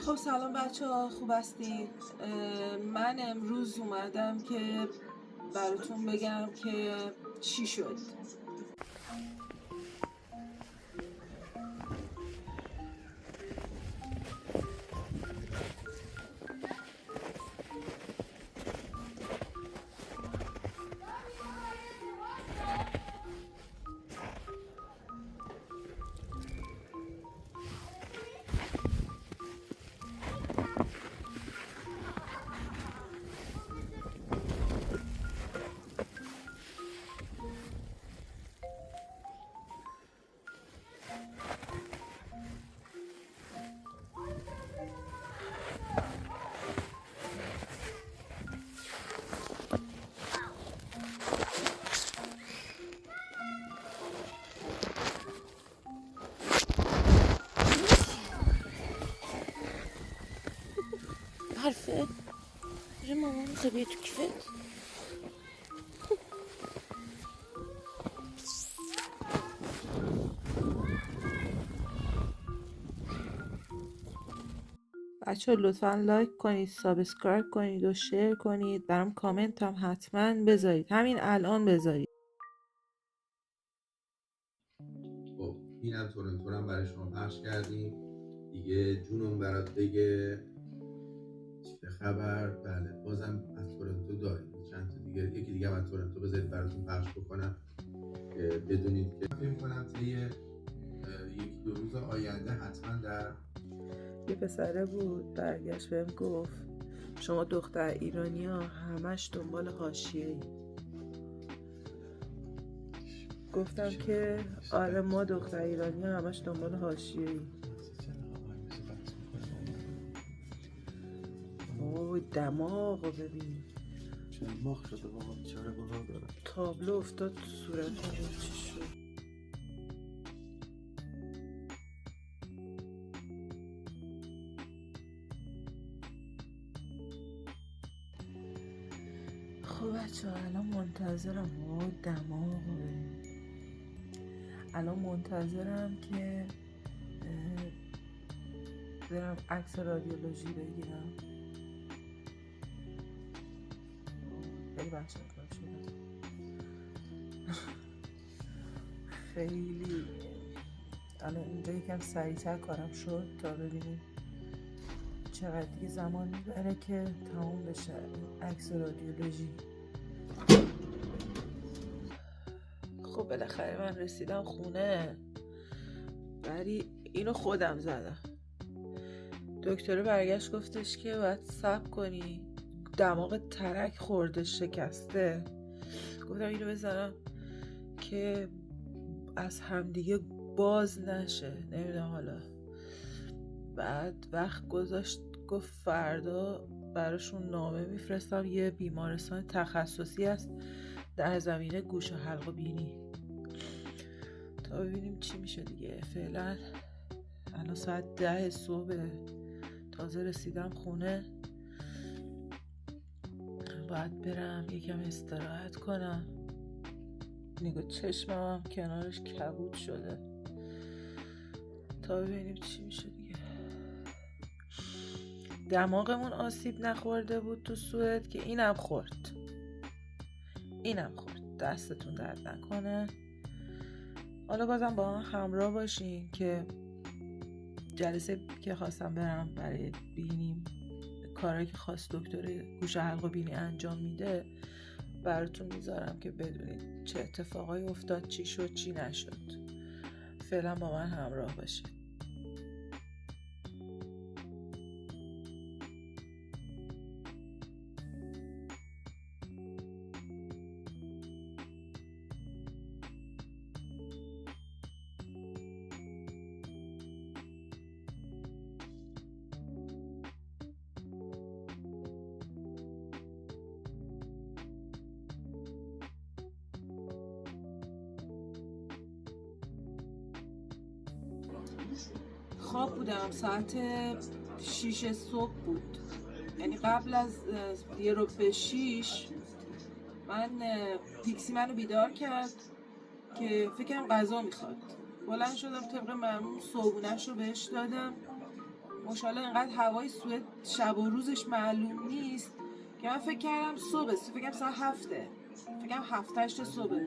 خب سلام بچه ها، خوب هستین؟ من امروز اومدم که براتون بگم که چی شد. حرفه؟ چرا مامان میخوای بیای تو کیفت؟ بچه ها لطفا لایک کنید، سابسکرایب کنید و شیر کنید. برام کامنت هم حتما بذارید، همین الان بذارید. خب اینم تورنتو هم برای شما پخش کردیم دیگه. جونم برات بگه چه خبر. بله بازم از تورنتو داریم چند تا دیگه، یکی دیگه هم از تورنتو بذارید براتون پخش بکنم که بدونید که فکر کنم طی یکی دو روز آینده حتما در یه پسره بود برگشت بهم گفت شما دختر ایرانی ها همش دنبال حاشیه‌ای. گفتم که آره ما دختر ایرانی ها همش دنبال حاشیه‌ای. اوه دماغو ببین چند ماه شده بابا، بیچاره گناه دارم. تابلو افتاد تو صورتم. چی شد؟ خب بچه ها الان منتظرم. وای دماغو ببین. الان منتظرم که برم عکس رادیولوژی بگیرم. خیلی بچه کار شدم. خیلی الان اینجا یکم سریعتر کارم شد تا ببینیم چقدر دیگه زمان میبره که تموم بشه عکس رادیولوژی. خب بالاخره من رسیدم خونه، ولی اینو خودم زدم. دکتر برگشت گفتش که باید صبر کنی، دماغ ترک خورده شکسته. گفتم اینو بزنم که از همدیگه باز نشه، نمیدونم حالا. بعد وقت گذاشت گفت فردا براشون نامه میفرستم، یه بیمارستان تخصصی است در زمینه گوش و حلق و بینی، تا ببینیم چی میشه دیگه. فعلا الان ساعت 10 صبح، تازه رسیدم خونه. باید برم یکم استراحت کنم. نگاه چشمم هم کنارش کبود شده، تا ببینیم چی میشه دیگه. دماغمون آسیب نخورده بود تو سوئد که اینم خورد. دستتون درد نکنه. حالا بازم با من همراه باشین که جلسه که خواستم برم برای بینیم، کارهایی که خواست دکتر گوش و حلق و بینی انجام میده براتون میذارم که بدونید چه اتفاقایی افتاد، چی شد چی نشد. فعلا با من همراه باشید. خواب بودم، ساعت 6 صبح بود، یعنی قبل از 5:45 من پیکسی منو بیدار کرد که فکرم غذا میخواد. بلند شدم طبق معمول صبحونه‌ش رو بهش دادم. ماشاءالله اینقدر هوای سوئد شب و روزش معلوم نیست که من فکر کردم صبح، فکر کردم ساعت 7، فکر کردم 7-8 صبح.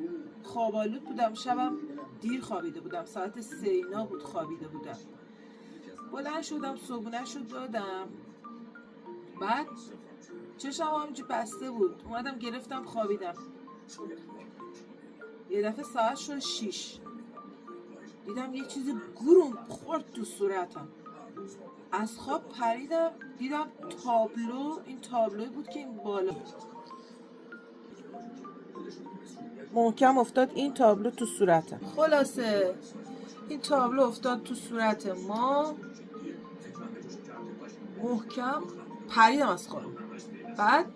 خوابالود بودم، شبم دیر خوابیده بودم، ساعت 3 اینا بود خوابیده بودم. بلند شدم صبحونه‌شو دادم، بعد چشم همینجور بسته بود، اومدم گرفتم خوابیدم. یه دفعه ساعت شد 6، دیدم یه چیزی گروم خورد تو صورتم. از خواب پریدم دیدم تابلو، این تابلوی بود که این بالا محکم افتاد، این تابلو تو صورتم. خلاصه این تابلو افتاد تو صورت ما، محکم پریدم از خواب. بعد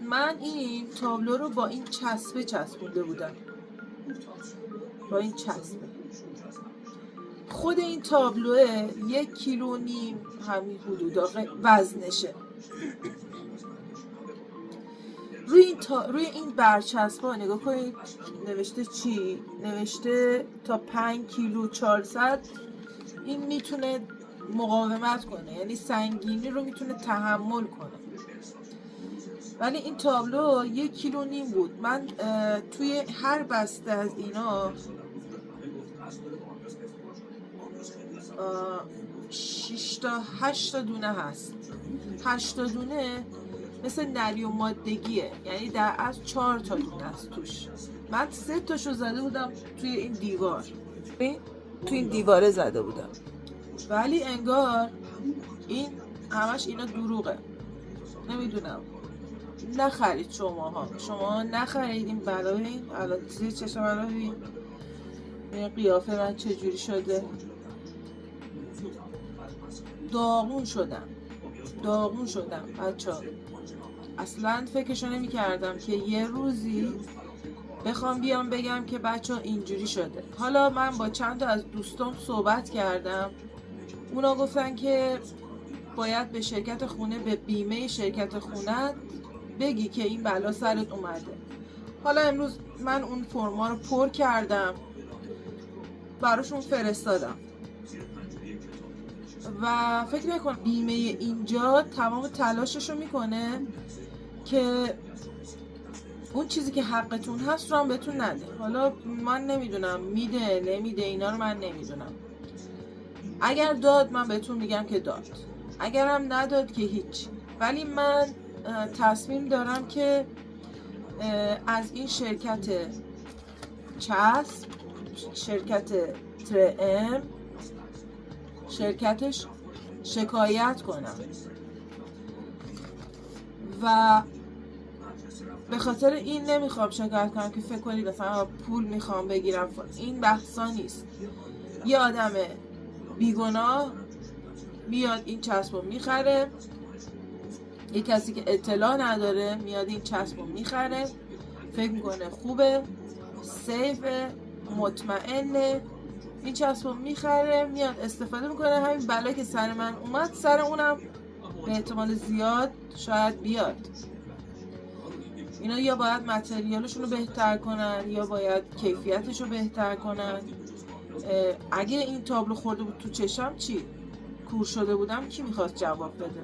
من این تابلو رو با این چسبه چسبونده بودم، با این چسبه. خود این تابلوه 1.5 کیلو همین حدودا وزنشه. روی این برچسب‌ها نگاه کنید نوشته چی؟ نوشته تا 5 کیلو 400 این میتونه مقاومت کنه، یعنی سنگینی رو میتونه تحمل کنه. ولی این تابلو 1.5 کیلو بود. من توی هر بسته از اینا 6 تا 8 تا دونه هست. 8 تا دونه مثل نری و مادگیه، یعنی در از 4 تا دونه است توش. من 3 تاشو زده بودم توی این دیوار، توی این دیواره زده بودم. ولی انگار این همش اینا دروغه. نمیدونم، نخرید شما نخرید این بلای. این الان زیر چشم من ببین این قیافه من چجوری شده. داغون شدم بچه‌ها. اصلا فکرشو نمی کردم که یه روزی بخوام بیام بگم که بچه‌ها اینجوری شده. حالا من با چند تا از دوستام صحبت کردم، اونا گفتن که باید به شرکت خونه، به بیمه شرکت خونه بگی که این بلا سرت اومده. حالا امروز من اون فرما رو پر کردم براشون فرستادم و فکر نکنم بیمه اینجا تمام تلاششو میکنه که اون چیزی که حقتون هست رو هم بهتون نده. حالا من نمیدونم میده نمیده، اینا رو من نمیدونم. اگر داد من بهتون میگم که داد، اگر هم نداد که هیچ. ولی من تصمیم دارم که از این شرکت چسب، شرکت ترم، شرکتش شکایت کنم و به خاطر این نمیخوام شکایت کنم که فکر کنید مثلا پول میخوام بگیرم. این بحثا نیست. یه آدم بیگناه میاد این چسبو میخره، یه کسی که اطلاع نداره میاد این چسبو میخره، فکر میکنه خوبه، سیفه، مطمئنه، این چسبو میخره، میاد استفاده میکنه. همین بلایی که سر من اومد سر اونم به احتمال زیاد شاید بیاد. اینا یا باید متریالشون رو بهتر کنن یا باید کیفیتش رو بهتر کنن. اگه این تابلو خورده بود تو چشم چی؟ کور شده بودم کی میخواست جواب بده؟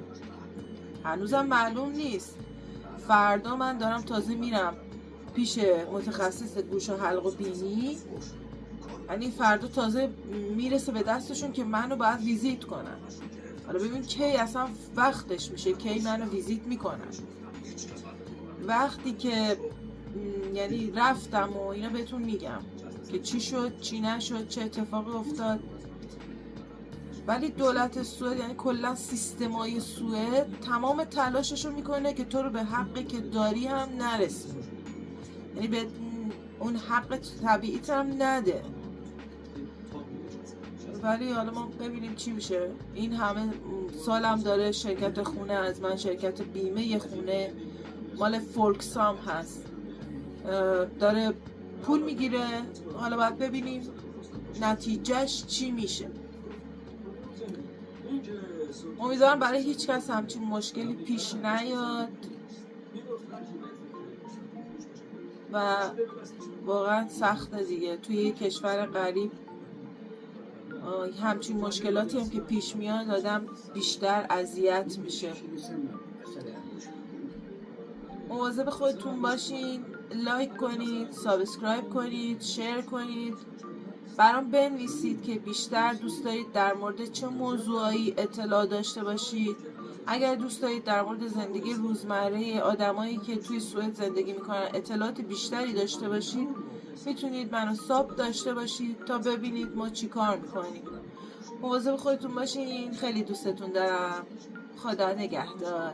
هنوزم معلوم نیست. فردا من دارم تازه میرم پیش متخصص گوش و حلق و بینی، یعنی فردا تازه میرسه به دستشون که منو باید ویزیت کنن. حالا ببین کی اصلا وقتش میشه، کی منو ویزیت میکنن. وقتی که یعنی رفتم و اینا بهتون میگم که چی شد چی نشد چه اتفاقی افتاد. ولی دولت سوئد، یعنی کلا سیستمای سوئد تمام تلاششو میکنه که تو رو به حقی که داری هم نرسونه، یعنی به اون حق طبیعیت هم نده. ولی حالا ما ببینیم چی میشه. این همه سالم داره شرکت خونه از من، شرکت بیمه خونه مال فولکسام هست، داره پول میگیره. حالا باید ببینیم نتیجهش چی میشه. امیدوارم برای هیچ کس همچین مشکلی پیش نیاد و واقعا سخته دیگه توی یه کشور غریب همچین مشکلاتی هم که پیش میاد آدم بیشتر اذیت میشه. مواظب خودتون باشین، لایک کنید، سابسکرایب کنید، شیر کنید، برام بنویسید که بیشتر دوست دارید در مورد چه موضوعایی اطلاع داشته باشید. اگر دوست دارید در مورد زندگی روزمره آدمایی که توی سوئد زندگی میکنن اطلاعات بیشتری داشته باشید، میتونید منو ساب داشته باشید تا ببینید ما چی کار میکنیم. مواظب خودتون باشین، خیلی دوستتون دارم. خدا نگهدار.